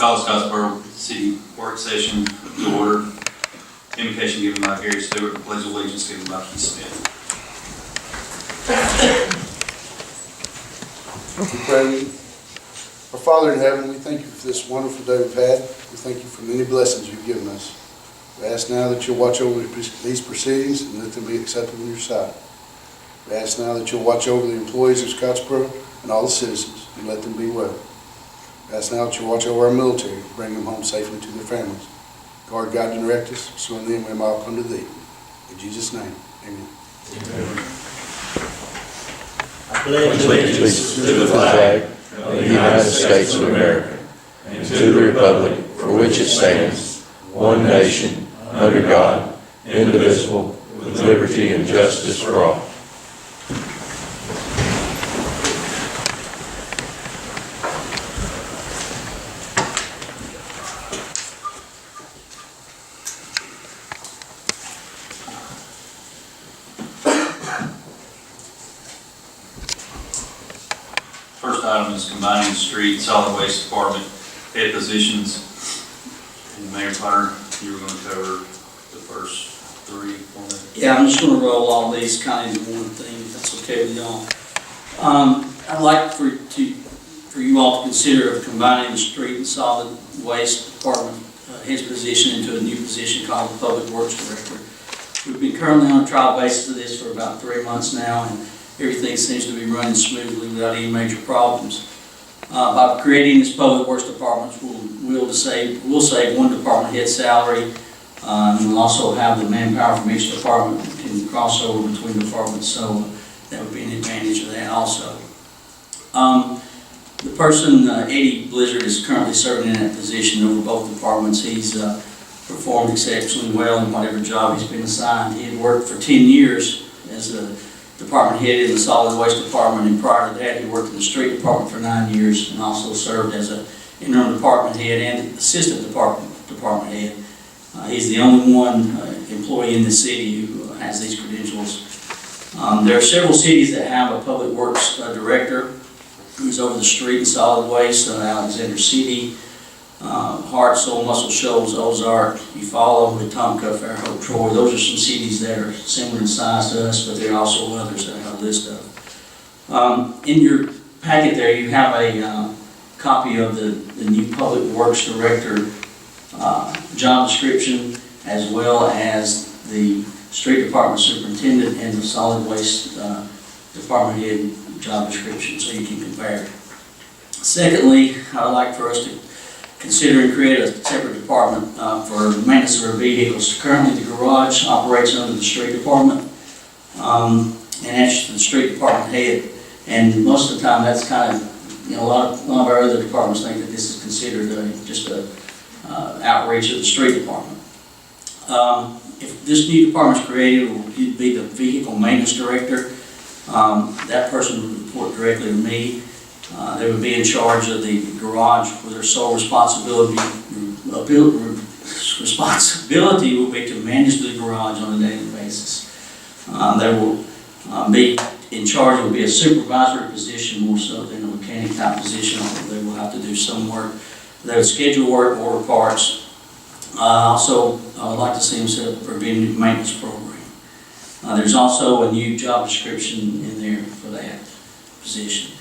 Call Scottsboro City Work Session to order. Invocation given by Gary Stewart, and pledge of allegiance given by Keith Smith. We pray. Our Father in heaven, we thank you for this wonderful day we've had. We thank you for many blessings you've given us. We ask now that you'll watch over these proceedings and let them be acceptable in your sight. We ask now that you'll watch over the employees of Scottsboro and all the citizens and let them be well. We ask now that you'll watch over our military, bring them home safely to their families. Guard, guide, and direct us, so in the end we may all come to thee. In Jesus' name, amen. Amen. I pledge allegiance to the flag of the United States of America and to the republic for which it stands, one nation, under God, indivisible, with liberty and justice for all. First item is combining the street and solid waste department head positions. And Mayor Potter, you were going to cover the first three for me. Yeah, I'm just going to roll all these kind of into one thing, if that's okay with y'all. I'd like for you all to consider combining the street and solid waste department his position into a new position called the Public Works Director. We've been currently on a trial basis of this for about 3 months now, and everything seems to be running smoothly without any major problems. By creating this Public Works Department, we'll save one department head salary. We'll also have the manpower from each department can cross over between departments, so that would be an advantage of that also. The person, Eddie Blizzard, is currently serving in that position over both departments. He's performed exceptionally well in whatever job he's been assigned. He had worked for 10 years as a department head in the solid waste department, and prior to that he worked in the street department for 9 years and also served as an interim department head and assistant department head. He's the only one employee in the city who has these credentials. There are several cities that have a public works director who's over the street and solid waste. Alexander City, Hartselle, Muscle Shoals, Ozark, Eufaula, Wetumpka, Fairhope, Troy. Those are some cities that are similar in size to us, but there are also others that I have a list of. In your packet there, you have a copy of the new Public Works Director job description, as well as the Street Department Superintendent and the Solid Waste Department Head job description, so you can compare. Secondly, I'd like for us to consider and create a separate department for maintenance of our vehicles. Currently, the garage operates under the street department, and that's the street department head. And most of the time, that's kind of, a lot of our other departments think that this is considered just a outreach of the street department. If this new department is created, it will be the vehicle maintenance director. That person would report directly to me. They would be in charge of the garage, where their sole responsibility will be to manage the garage on a daily basis. They will be in charge. It will be a supervisory position more so than a mechanic type position, although they will have to do some work. They would schedule work, order parts. Also, I would like to see them set up a preventive maintenance program. There's also a new job description in there for that position.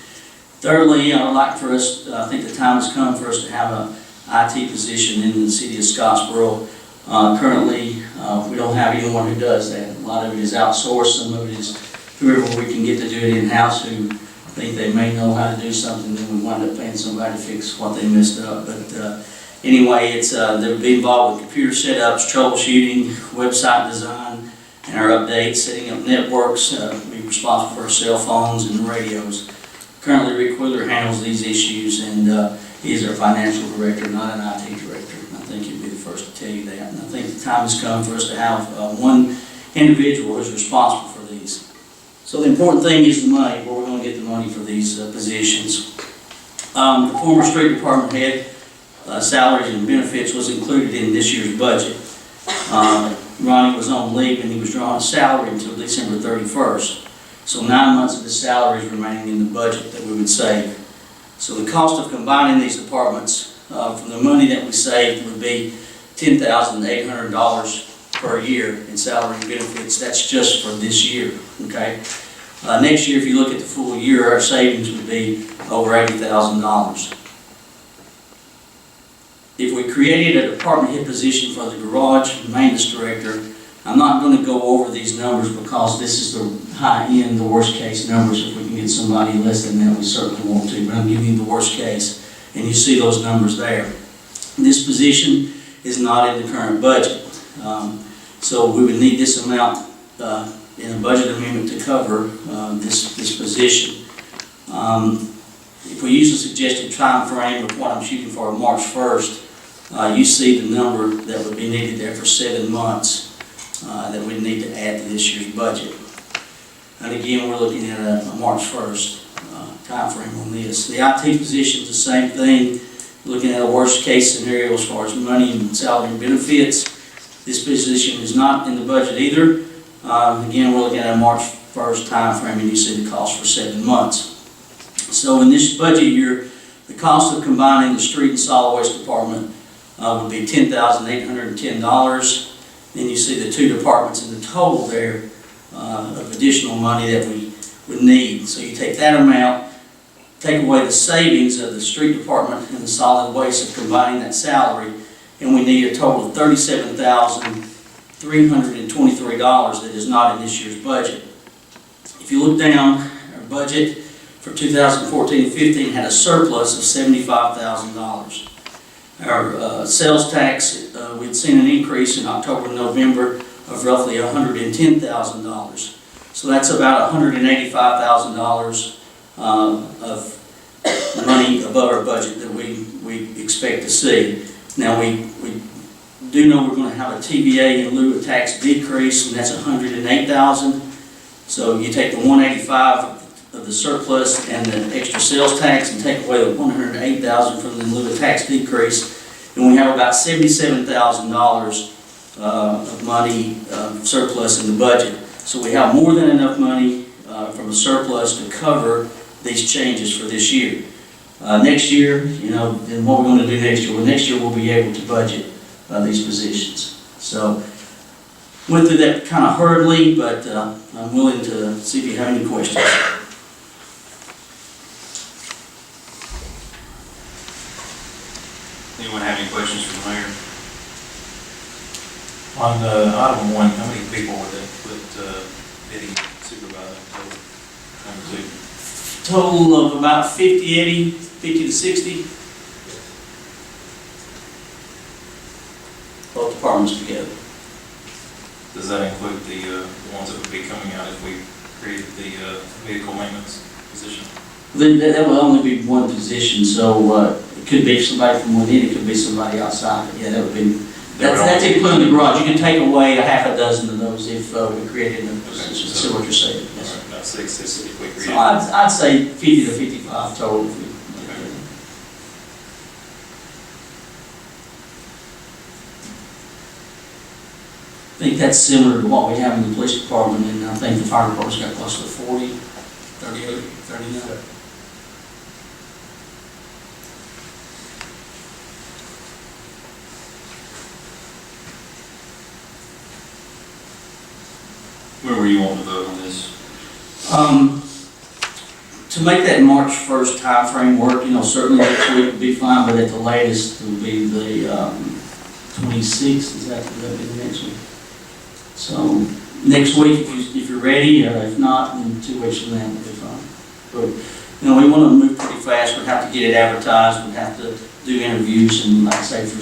Thirdly, I would like for us, I think the time has come for us to have an IT position in the city of Scottsboro. Currently, we don't have anyone who does that. A lot of it is outsourced. Some of it is whoever we can get to do it in-house who think they may know how to do something, then we wind up paying somebody to fix what they messed up. But anyway, they would be involved with computer setups, troubleshooting, website design, and our updates, setting up networks, be responsible for our cell phones and radios. Currently, Rick Wheeler handles these issues, and he's our financial director, not an IT director. And I think he'd be the first to tell you that. And I think the time has come for us to have one individual who's responsible for these. So the important thing is the money, where we're going to get the money for these positions. The former street department head salaries and benefits was included in this year's budget. Ronnie was on leave and he was drawing a salary until December 31st. So 9 months of his salary is remaining in the budget that we would save. So the cost of combining these departments from the money that we saved would be $10,800 per year in salary and benefits. That's just for this year, okay? Next year, if you look at the full year, our savings would be over $80,000. If we created a department head position for the garage maintenance director, I'm not going to go over these numbers because this is the high end, the worst case numbers. If we can get somebody less than that, we certainly want to, but I'm giving you the worst case, and you see those numbers there. This position is not in the current budget, so we would need this amount in a budget amendment to cover this position. If we use a suggested time frame of what I'm shooting for March 1st, you see the number that would be needed there for 7 months that we need to add to this year's budget. And again, we're looking at a March 1st time frame on this. The IT position is the same thing, looking at a worst case scenario as far as money and salary and benefits. This position is not in the budget either. Again, we're looking at a March 1st time frame, and you see the cost for 7 months. So in this budget year, the cost of combining the street and solid waste department would be $10,810. Then you see the two departments in the total there of additional money that we would need. So you take that amount, take away the savings of the street department and the solid waste of combining that salary, and we need a total of $37,323 that is not in this year's budget. If you look down, our budget for 2014-15 had a surplus of $75,000. Our sales tax, we'd seen an increase in October and November of roughly $110,000. So that's about $185,000 of money above our budget that we expect to see. Now we do know we're going to have a TVA in lieu of tax decrease, and that's $108,000. So you take the $185,000 of the surplus and the extra sales tax and take away the $108,000 from the in lieu of tax decrease, and we have about $77,000 of money surplus in the budget. So we have more than enough money from a surplus to cover these changes for this year. Next year, then what we're going to do next year? Well, next year we'll be able to budget these positions. So went through that kind of hurriedly, but I'm willing to see if you have any questions. Anyone have any questions for the mayor? On item 1, how many people would Eddie supervise? Total of about 50 to 60. Both departments together. Does that include the ones that would be coming out if we created the vehicle maintenance position? Then that would only be one position, so it could be somebody from within, it could be somebody outside. But yeah, that would be. That's including the garage. You can take away a half a dozen of those if we created a position. See what you're saying? Yes. All right, about 6 if we created. So I'd say 50 to 55 total. If we, I think that's similar to what we have in the police department, and I think the fire department's got close to 40, 38, 39. Where were you wanting to vote on this? To make that March 1st time frame work, certainly next week would be fine, but at the latest it would be the 26th. Is that be the next week? So next week, if you're ready, if not, then 2 weeks from then would be fine. But we want to move pretty fast. We'd have to get it advertised. We'd have to do interviews, and like I say, for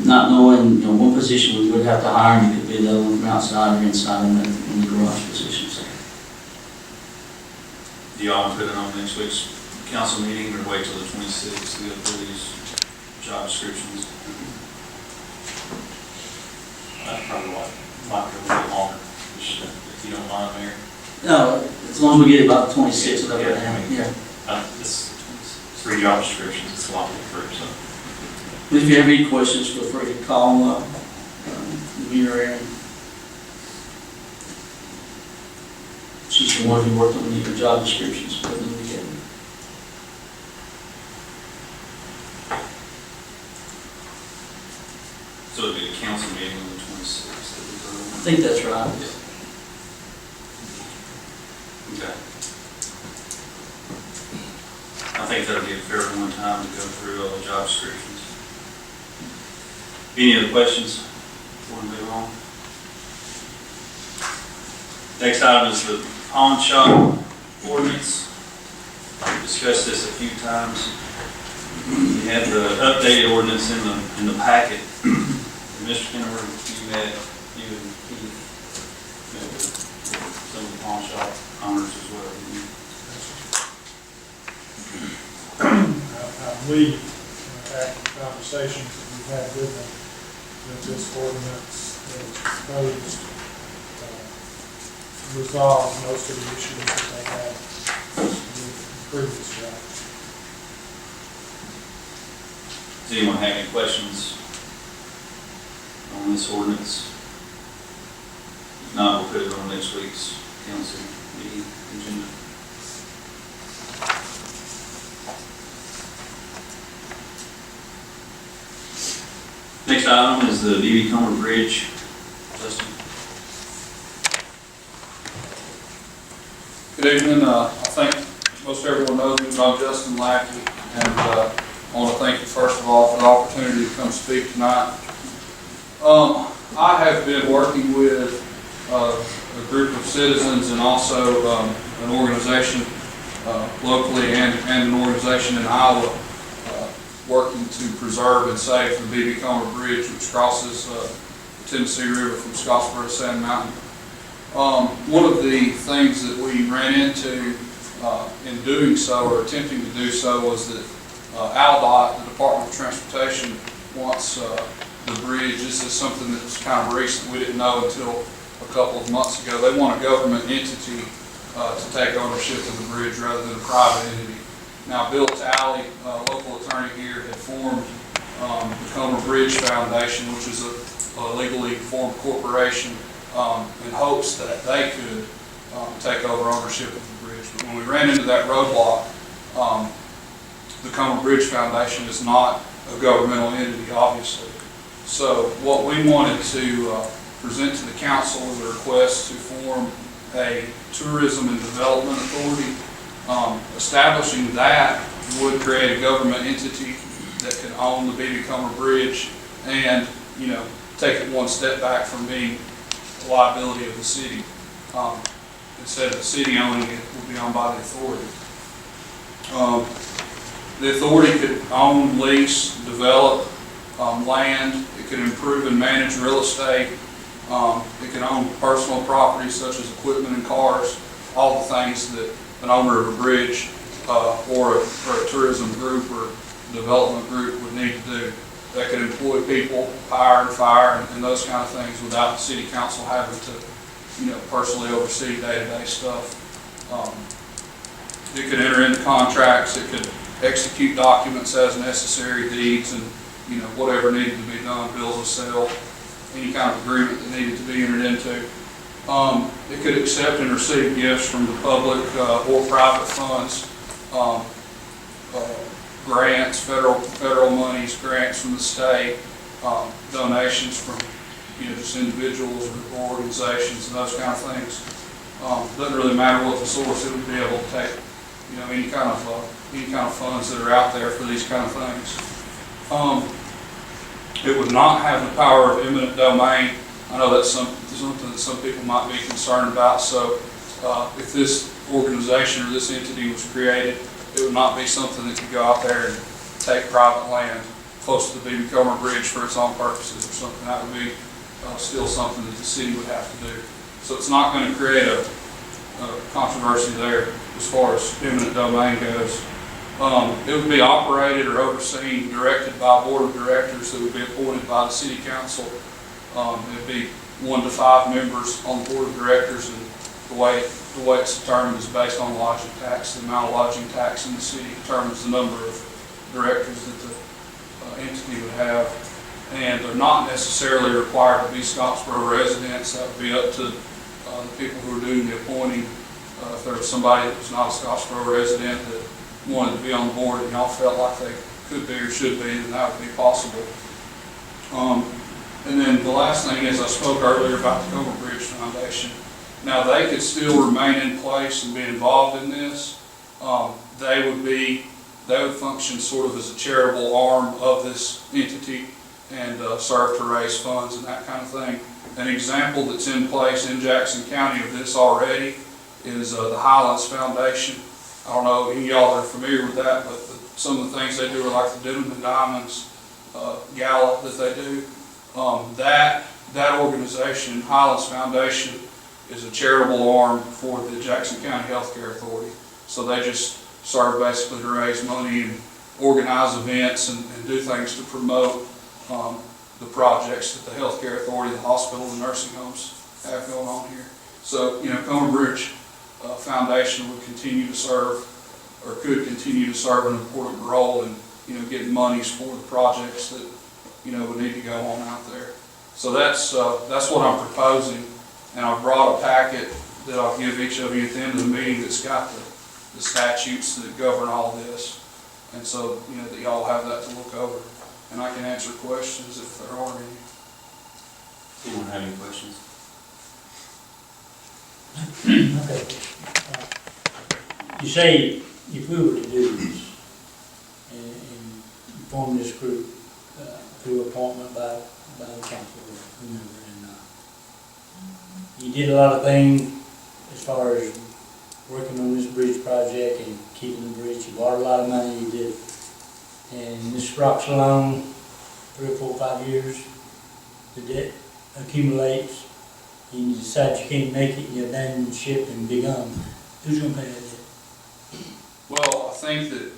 not knowing one position we would have to hire, and it could be the other one from outside or inside in the garage positions. Do y'all want to put it on next week's council meeting, or wait till the 26th to go through these job descriptions? That's probably what might be a little bit longer, if you don't mind, Mayor. No, as long as we get it about the 26th, that'll be Yeah. yeah. This 3 job descriptions, it's a lot to get through, so. If you have any questions, feel free to call me or Erin. She's the one who worked on the job descriptions, putting them together. So it'll be a council meeting on the 26th. I think that's right. Okay. I think that'll be a fair one time to go through all the job descriptions. Any other questions before we move on? Next item is the pawn shop ordinance. We've discussed this a few times. We have the updated ordinance in the packet. Mr. Kennemer, you and Keith met with some of the pawn shop owners as well. I believe, after the conversations that we've had with them, that this ordinance that is proposed resolves most of the issues that they had with the previous draft. Does anyone have any questions on this ordinance? If not, we'll put it on next week's council meeting agenda. Next item is the B.B. Comer Bridge. Justin? Good evening. I think most everyone knows me, I'm Justin Lackey, and I want to thank you first of all for the opportunity to come speak tonight. I have been working with a group of citizens and also an organization locally and an organization in Iowa working to preserve and save the B.B. Comer Bridge, which crosses the Tennessee River from Scottsboro to Sand Mountain. One of the things that we ran into in doing so, or attempting to do so, was that ALDOT, the Department of Transportation, wants the bridge. This is something that's kind of recent. We didn't know until a couple of months ago. They want a government entity to take ownership of the bridge rather than a private entity. Now, Bill Talley, local attorney here, had formed the Comer Bridge Foundation, which is a legally formed corporation, in hopes that they could take over ownership of the bridge. But when we ran into that roadblock, the Comer Bridge Foundation is not a governmental entity, obviously. So what we wanted to present to the council was a request to form a tourism and development authority. Establishing that would create a government entity that could own the B.B. Comer Bridge and, take it one step back from being a liability of the city. Instead of the city owning it, it would be owned by the authority. The authority could own, lease, develop land. It could improve and manage real estate. It could own personal property such as equipment and cars, all the things that an owner of a bridge or a tourism group or development group would need to do. That could employ people, hire and fire, and those kind of things without the city council having to, personally oversee day-to-day stuff. It could enter into contracts. It could execute documents as necessary, deeds, and whatever needed to be done, bills of sale, any kind of agreement that needed to be entered into. It could accept and receive gifts from the public or private funds, grants, federal monies, grants from the state, donations from just individuals or organizations and those kind of things. Doesn't really matter what the source. It would be able to take any kind of funds that are out there for these kind of things. It would not have the power of eminent domain. I know that's something that some people might be concerned about. So if this organization or this entity was created, it would not be something that could go out there and take private land close to the B.B. Comer Bridge for its own purposes or something. That would be still something that the city would have to do. So it's not going to create a controversy there as far as eminent domain goes. It would be operated or overseen, directed by a board of directors that would be appointed by the city council. It would be 1 to 5 members on the board of directors, and the way it's determined is based on lodging tax. The amount of lodging tax in the city determines the number of directors that the entity would have. And they're not necessarily required to be Scottsboro residents. That would be up to the people who are doing the appointing. If there was somebody that was not a Scottsboro resident that wanted to be on the board and y'all felt like they could be or should be, then that would be possible. And then the last thing is, I spoke earlier about the Comer Bridge Foundation. Now, they could still remain in place and be involved in this. They would function sort of as a charitable arm of this entity and serve to raise funds and that kind of thing. An example that's in place in Jackson County of this already is the Highlands Foundation. I don't know if any of y'all are familiar with that, but some of the things they do are like the Denim and Diamonds gala that they do. That organization, Highlands Foundation, is a charitable arm for the Jackson County Healthcare Authority. So they just serve basically to raise money and organize events and do things to promote the projects that the Healthcare Authority, the hospital, and nursing homes have going on here. So, Comer Bridge Foundation would continue to serve, or could continue to serve an important role in, getting monies for the projects that, would need to go on out there. So that's what I'm proposing, and I've brought a packet that I'll give each of you at the end of the meeting that's got the statutes that govern all this, and so, that y'all have that to look over, and I can answer questions if there are any. Anyone have any questions? Okay. You say if we were to do this and form this group through appointment by the council or whomever, and you did a lot of things as far as working on this bridge project and keeping the bridge. You borrowed a lot of money, you did. And this rocks along 3 or 4 or 5 years, the debt accumulates, and you decide you can't make it, you abandon ship and be gone. Who's gonna pay that debt? Well, I think that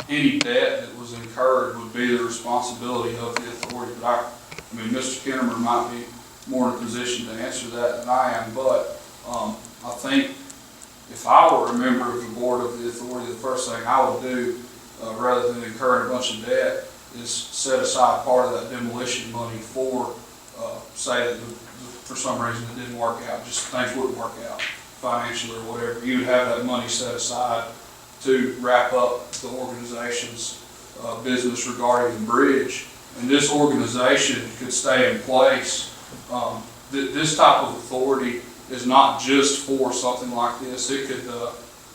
any debt that was incurred would be the responsibility of the authority, but I mean, Mr. Kinnemer might be more in a position to answer that than I am, but I think if I were a member of the board of the authority, the first thing I would do, rather than incurring a bunch of debt, is set aside part of that demolition money for, say that for some reason it didn't work out, just things wouldn't work out financially or whatever. You would have that money set aside to wrap up the organization's business regarding the bridge. And this organization could stay in place. This type of authority is not just for something like this. It could,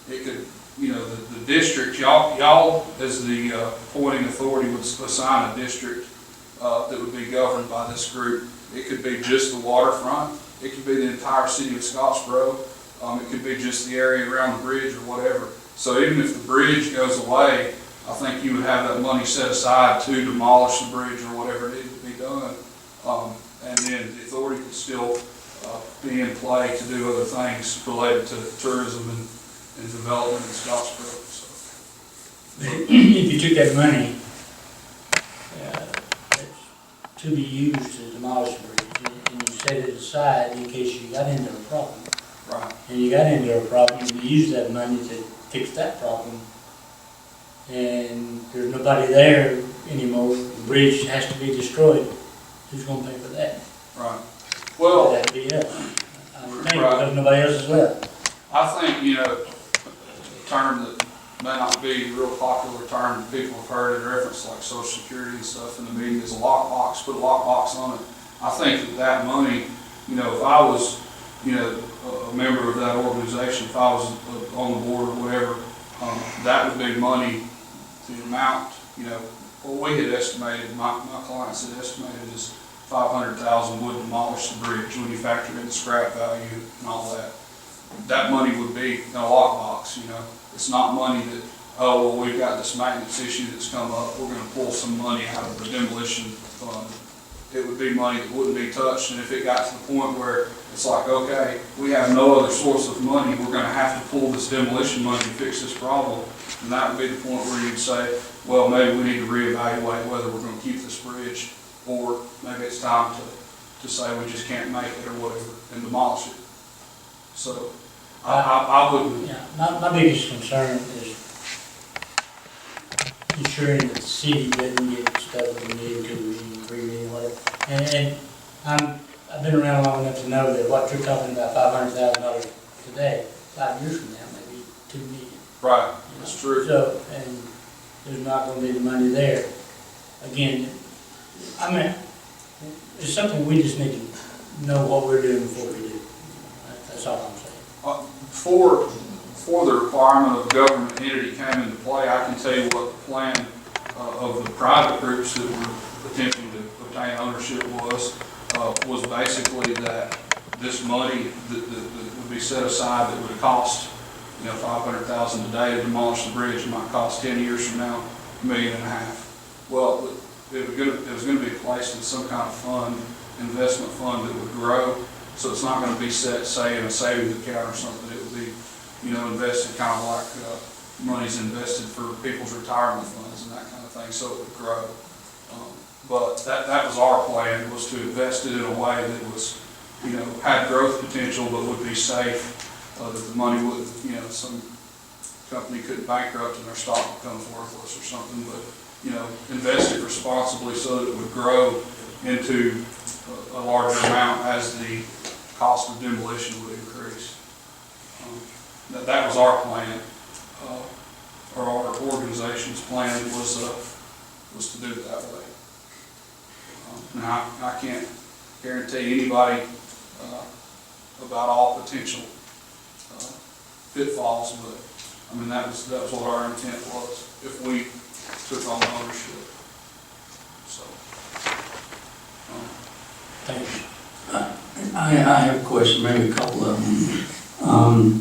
the district, y'all as the appointing authority would assign a district that would be governed by this group. It could be just the waterfront. It could be the entire city of Scottsboro. It could be just the area around the bridge or whatever. So even if the bridge goes away, I think you would have that money set aside to demolish the bridge or whatever needed to be done. And then the authority could still be in play to do other things related to tourism and development in Scottsboro. So. If you took that money to be used to demolish the bridge, and you set it aside in case you got into a problem, Right. and you got into a problem, you use that money to fix that problem, and there's nobody there anymore, the bridge has to be destroyed, who's gonna pay for that? Right. Well, That'd be us, I would think, Right. because nobody else is left. I think, a term that may not be a real popular term that people have heard in reference like Social Security and stuff in the meeting is a lockbox, put a lockbox on it. I think that money, if I was, a member of that organization, if I was on the board or whatever, that would be money, the amount, what we had estimated, my clients had estimated is $500,000 would demolish the bridge when you factor in the scrap value and all that. That money would be in a lockbox, It's not money that, oh, well, we've got this maintenance issue that's come up, we're gonna pull some money out of the demolition fund. It would be money that wouldn't be touched, and if it got to the point where it's like, okay, we have no other source of money, we're gonna have to pull this demolition money to fix this problem, and that would be the point where you'd say, well, maybe we need to reevaluate whether we're gonna keep this bridge, or maybe it's time to say we just can't make it or whatever, and demolish it. So, I wouldn't. Yeah, my biggest concern is ensuring that the city doesn't get stuck with $1 million, $2 million, $3 million, whatever. And I've been around long enough to know that what you're talking about, $500,000 today, 5 years from now, maybe $2 million. Right, that's true. So, and there's not gonna be the money there. Again, I mean, It's something we just need to know what we're doing before we do. That's all I'm saying. Before the requirement of a government entity came into play, I can tell you what the plan of the private groups that were attempting to obtain ownership was basically that this money that would be set aside that would cost, $500,000 today to demolish the bridge, it might cost 10 years from now, $1.5 million. Well, it was going to be placed in some kind of fund, investment fund that would grow. So it's not going to be set, say, in a savings account or something. It would be, invested kind of like money's invested for people's retirement funds and that kind of thing. So it would grow. But that was our plan, was to invest it in a way that was, had growth potential, but would be safe. That the money would, some company couldn't bankrupt and their stock becomes worthless or something. But invest it responsibly so that it would grow into a larger amount as the cost of demolition would increase. That was our plan, or our organization's plan was to do it that way. Now, I can't guarantee anybody about all potential pitfalls, but I mean that was what our intent was if we took on ownership. So. Thanks. I have a question, maybe a couple of them.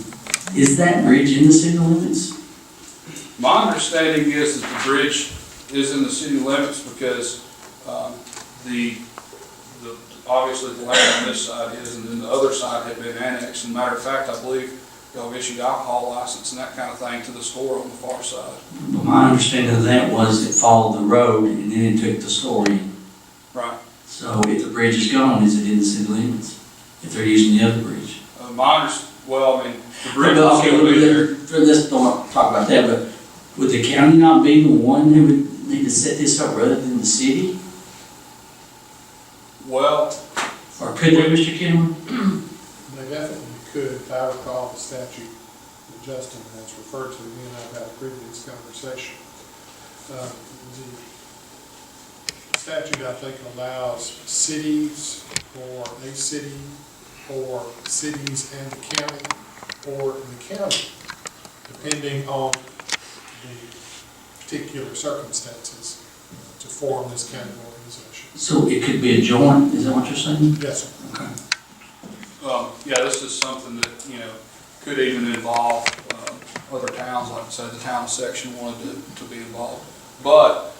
Is that bridge in the city limits? My understanding is that the bridge is in the city limits because obviously the land on this side is, and then the other side had been annexed. And matter of fact, I believe y'all issued alcohol license and that kind of thing to the store on the far side. But my understanding of that was it followed the road and then it took the store in. Right. So if the bridge is gone, is it in the city limits? If they're using the other bridge? The bridge is Okay, going to be there. let's don't talk about that, but would the county not be the one who would need to set this up rather than the city? Well, Or could they, Mr. Kenwood? They definitely could, if I recall the statute that Justin has referred to, me and I have had a previous conversation. The statute, I think, allows cities, or a city, or cities and the county, or the county, depending on the particular circumstances, to form this kind of organization. So it could be a joint, is that what you're saying? Yes, sir. Okay. yeah, this is something that, could even involve other towns, like I said, the town section wanted to be involved. But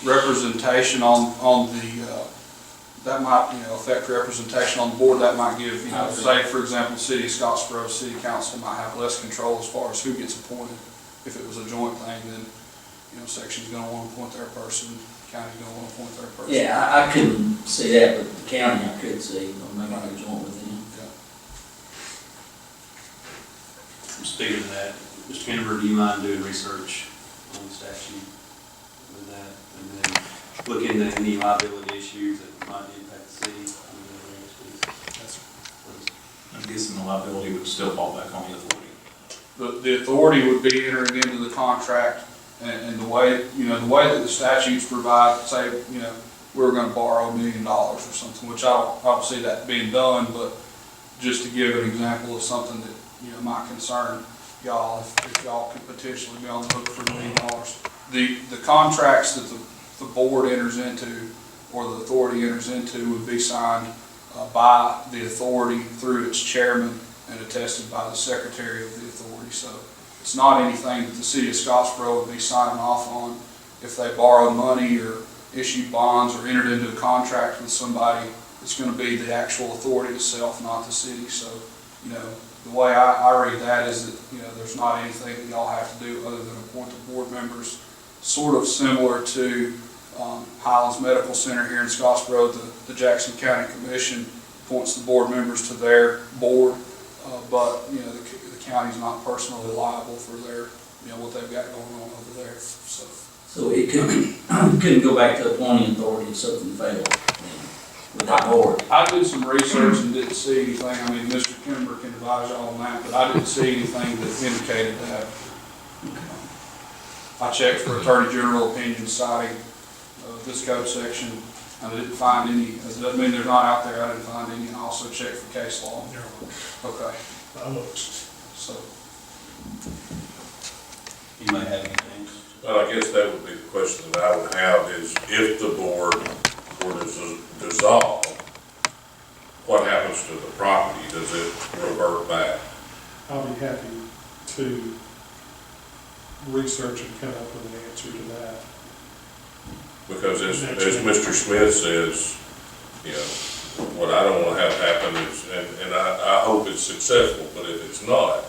representation on the, that might, affect representation on the board. That might give, say, for example, the city of Scottsboro, city council might have less control as far as who gets appointed. If it was a joint thing, then, section's gonna want to appoint their person, county's gonna want to appoint their person. Yeah, I couldn't see that, but the county I could see, making a joint with them. Speaking of that, Mr. Kenwood, do you mind doing research on the statute with that? And then look into any liability issues that might impact the city? Yes, sir. I'm guessing the liability would still fall back on the authority. The authority would be entering into the contract, and the way, the way that the statutes provide, say, we're gonna borrow $1 million or something, which I don't see that being done, but just to give an example of something that, might concern y'all, if y'all could potentially be on the hook for $1 million. The contracts that the board enters into, or the authority enters into, would be signed by the authority through its chairman and attested by the secretary of the authority. So it's not anything that the city of Scottsboro would be signing off on if they borrowed money or issued bonds or entered into a contract with somebody. It's going to be the actual authority itself, not the city. So, the way I read that is that, there's not anything that y'all have to do other than appoint the board members, sort of similar to Highlands Medical Center here in Scottsboro. The Jackson County Commission appoints the board members to their board, but, the county's not personally liable for their, what they've got going on over there. So it couldn't go back to appointing authority if something failed with that board. I did some research and didn't see anything. I mean, Mr. Kimber can advise y'all on that, but I didn't see anything that indicated that. I checked for Attorney General opinion citing this code section. And I didn't find any, it doesn't mean they're not out there, I didn't find any, and I also checked for case law. Okay, I looked. so, You may have anything. Well, I guess that would be the question that I would have is if the board were to dissolve, what happens to the property? Does it revert back? I'll be happy to research and come up with an answer to that. Because as Mr. Smith says, you know, what I don't want to have happen is, and I hope it's successful, but if it's not,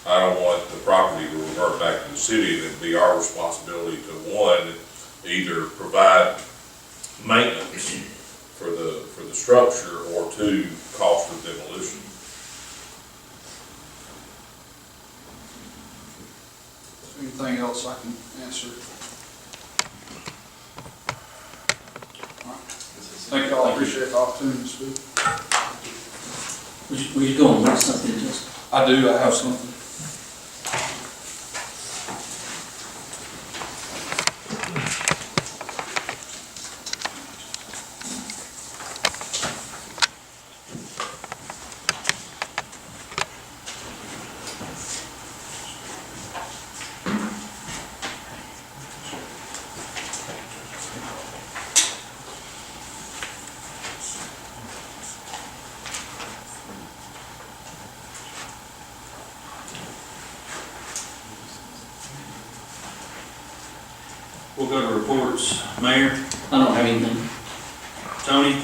I don't want the property to revert back to the city, and it'd be our responsibility to, one, either provide maintenance for the structure, or two, cost of demolition. anything else I can answer? All right. Thank you all, appreciate the opportunity to speak. Were you going to say something, Justin? I do, I have something. We'll go to reports. Mayor, I don't have anything. Tony?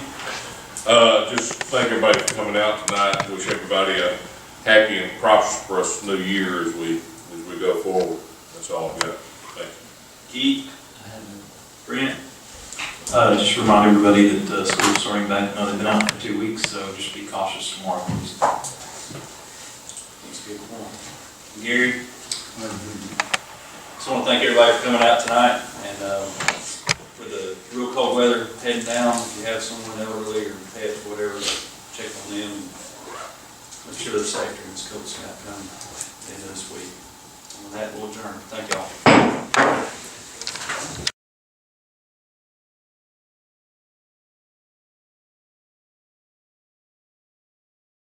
Just thank everybody for coming out tonight. Wish everybody a happy and prosperous new year as we go forward. That's all I've got. Thank you. Keith? Brent? Just remind everybody that school's starting back. No, they've been out for 2 weeks, so just be cautious tomorrow, please. That's a good point. Gary? Just want to thank everybody for coming out tonight, and for the real cold weather heading down, if you have someone elderly or pet or whatever, check on them and make sure they're safe during this cold snap coming at the end of this week. And with that, we'll adjourn. Thank y'all.